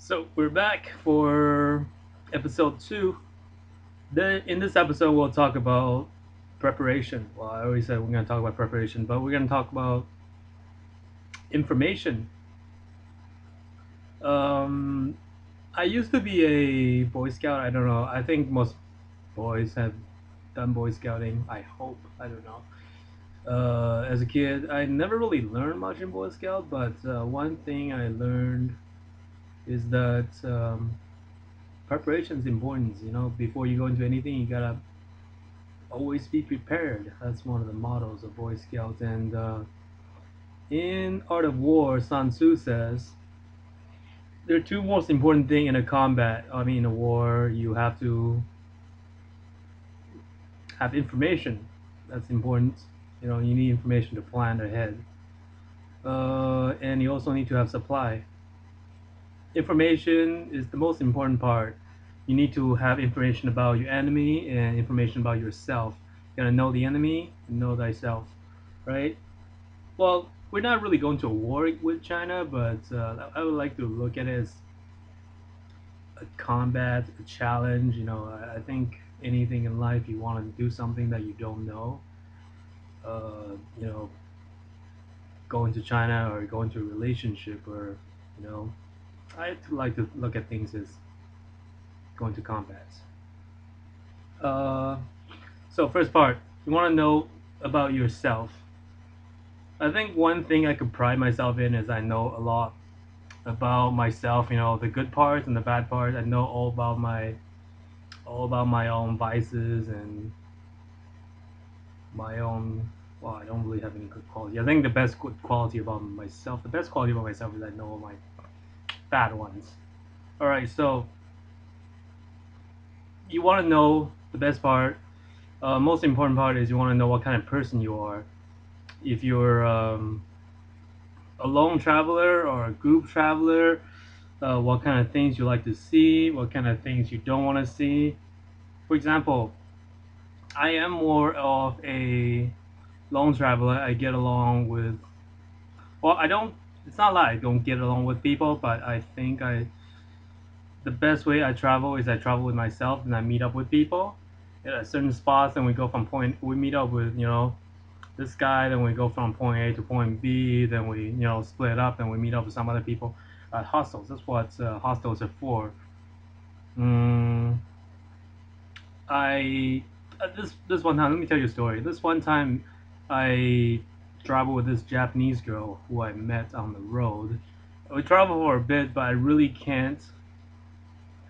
So we're back for episode two. In this episode, we'll talk about preparation. Well, I always said we're going to talk about preparation, but we're going to talk about information. Um, I used to be a Boy Scout. I don't know. I think most boys have done Boy Scouting. I hope. I don't know. As a kid, I never really learned much in Boy Scout, but one thing I learned is that preparation is important. Before you go into anything, you gotta always be prepared. That's one of the mottos of Boy Scouts. And in Art of War, Sun Tzu says there are two most important things in a combat. I mean, in a war, you have to have information. That's important. You need information to plan ahead. And you also need to have supply. Information is the most important part. You need to have information about your enemy and information about yourself. You gotta know the enemy and know thyself, right? Well, we're not really going to a war with China, but I would like to look at it as a combat, a challenge. I think anything in life you want to do something that you don't know, uh, you know, go into China or go into a relationship, or you know, I like to look at things as going to combat. Uh, so first part, you want to know about yourself. I think one thing I could pride myself in is I know a lot about myself, the good parts and the bad parts. I know all about my own vices and my own. Well, I don't really have any good quality. I think the best good quality about myself, the best quality about myself is I know all my bad ones. All right, so you want to know the best part. Most important part is you want to know what kind of person you are. If you're a lone traveler or a group traveler, what kind of things you like to see, what kind of things you don't want to see. For example, I am more of a lone traveler. I get along with, well, I don't, it's not like I don't get along with people, but I think the best way I travel is I travel with myself and I meet up with people at certain spots, and we meet up with, this guy, then we go from point A to point B, then we, split up and we meet up with some other people at hostels. That's what hostels are for. Mm, I this one time, let me tell you a story. This one time, I traveled with this Japanese girl who I met on the road. We traveled for a bit, but I really can't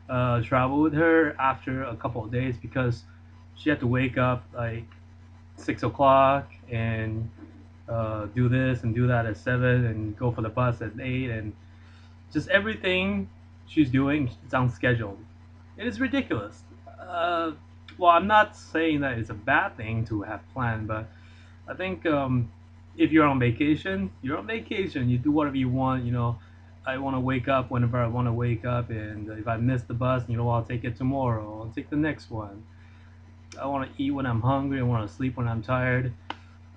travel with her after a couple of days because she had to wake up like 6 o'clock and do this and do that at 7 and go for the bus at 8, and just everything she's doing is unscheduled. It is ridiculous. Uh, well, I'm not saying that it's a bad thing to have planned, but I think if you're on vacation, you're on vacation. You do whatever you want. I want to wake up whenever I want to wake up, and if I miss the bus, I'll take it tomorrow. I'll take the next one. I want to eat when I'm hungry. I want to sleep when I'm tired.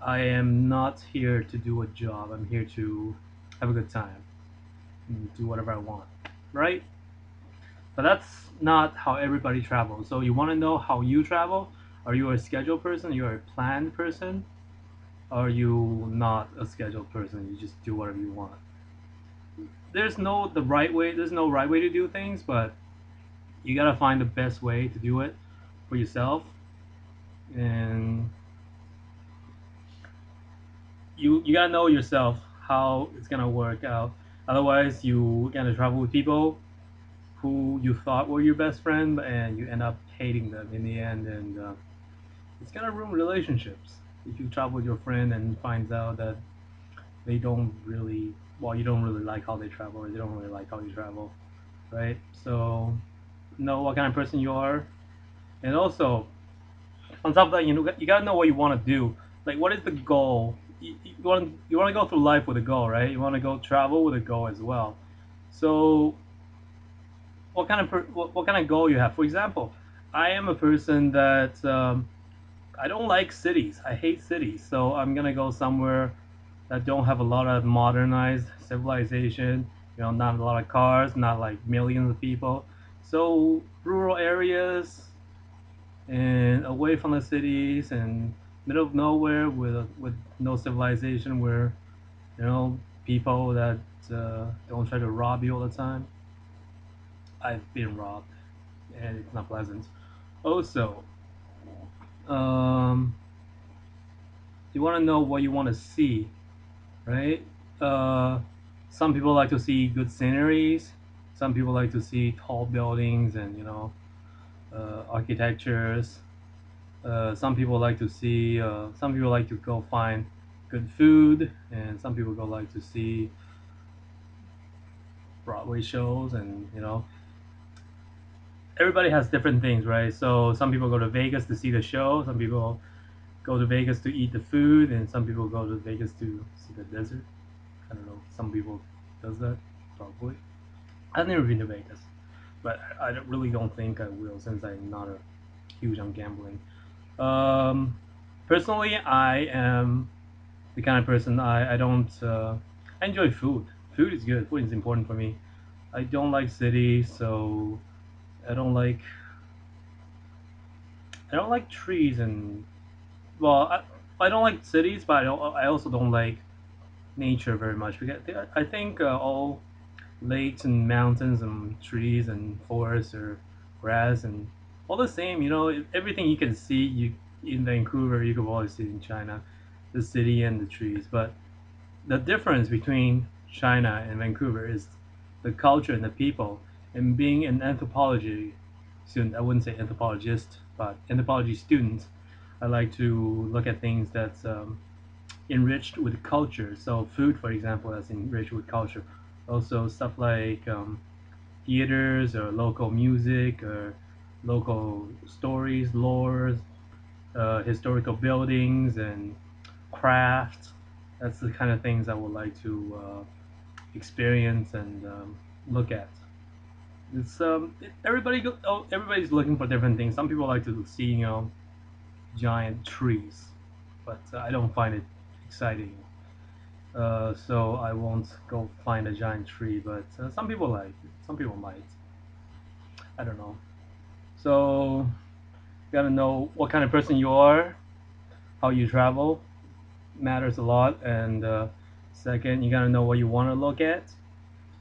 I am not here to do a job. I'm here to have a good time and do whatever I want, right? But that's not how everybody travels. So you want to know how you travel? Are you a scheduled person? You're a planned person? Are you not a scheduled person? You just do whatever you want. There's no the right way. There's no right way to do things, but you gotta find the best way to do it for yourself, and you gotta know yourself how it's gonna work out. Otherwise, you gonna travel with people who you thought were your best friend, and you end up hating them in the end, and it's gonna ruin relationships. If you travel with your friend and finds out that they don't really, well, you don't really like how they travel, or they don't really like how you travel, right? So know what kind of person you are, and also on top of that, you gotta know what you want to do. Like, what is the goal? You want to go through life with a goal, right? You want to go travel with a goal as well. So what kind of goal you have? For example, I am a person that I don't like cities. I hate cities. So I'm gonna go somewhere that don't have a lot of modernized civilization. not a lot of cars, not like millions of people. So rural areas and away from the cities and middle of nowhere with no civilization, where people that don't try to rob you all the time. I've been robbed, and it's not pleasant. Also, you want to know what you want to see, right? Uh, some people like to see good sceneries. Some people like to see tall buildings and architectures. Some people like to see. Some people like to go find good food, and some people go like to see Broadway shows, and everybody has different things, right? So some people go to Vegas to see the show. Some people go to Vegas to eat the food, and some people go to Vegas to see the desert. I don't know. Some people does that probably. I've never been to Vegas, but really don't think I will since I'm not a huge on gambling. Um, Personally, I am the kind of person I don't. I enjoy food. Food is good. Food is important for me. I don't like cities, so I don't like I don't like trees and well, I don't like cities, but I also don't like nature very much because I think all lakes and mountains and trees and forests or grass and all the same. Everything you can see you in Vancouver, you can always see in China, the city and the trees. But the difference between China and Vancouver is the culture and the people. And being an anthropology student, I wouldn't say anthropologist, but anthropology student, I like to look at things that's enriched with culture. So food, for example, that's enriched with culture. Also stuff like theaters or local music or local stories, lores, historical buildings, and craft. That's the kind of things I would like to experience and look at. It's everybody's looking for different things. Some people like to see giant trees, but I don't find it exciting. So I won't go find a giant tree. But some people like it. Some people might. I don't know. So you gotta know what kind of person you are, how you travel matters a lot, and second, you gotta know what you want to look at.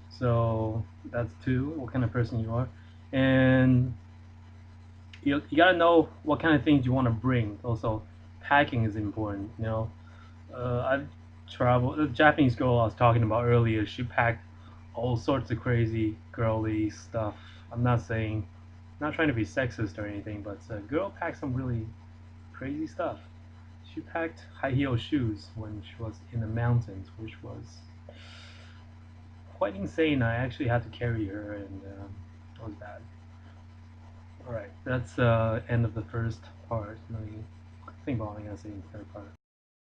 So that's two, what kind of person you are, and you gotta know what kind of things you want to bring. Also, packing is important. I've traveled. The Japanese girl I was talking about earlier, she packed all sorts of crazy girly stuff. I'm not saying, not trying to be sexist or anything, but a girl packed some really crazy stuff. She packed high heel shoes when she was in the mountains, which was quite insane. I actually had to carry her, and it was bad. All right, that's end of the first part. Let me think about what I'm gonna say in the third part.